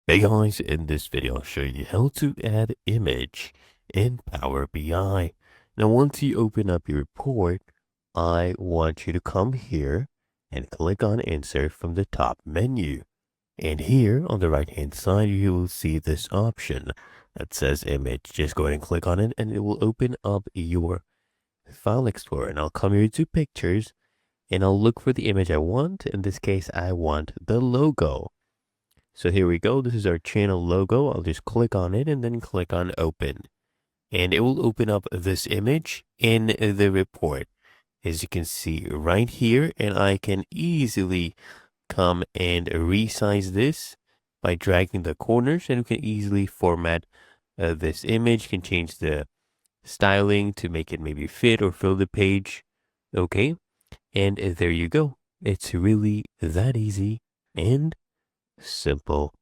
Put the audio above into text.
Hey guys, in this video I'll show you how to add image in Power BI. Now once you open up your report, I want you to come here and click on Insert from the top menu. And here on the right hand side you will see this option that says image. Just go ahead and click on it and it will open up your file explorer. And I'll come here to pictures and I'll look for the image I want. In this case I want the logo. So here we go. This is our channel logo. I'll just click on it and then click on open. And it will open up this image in the report. As you can see right here, and I can easily come and resize this by dragging the corners, and we can easily format this image, can change the styling to make it maybe fit or fill the page. Okay. And there you go. It's really that easy and simple.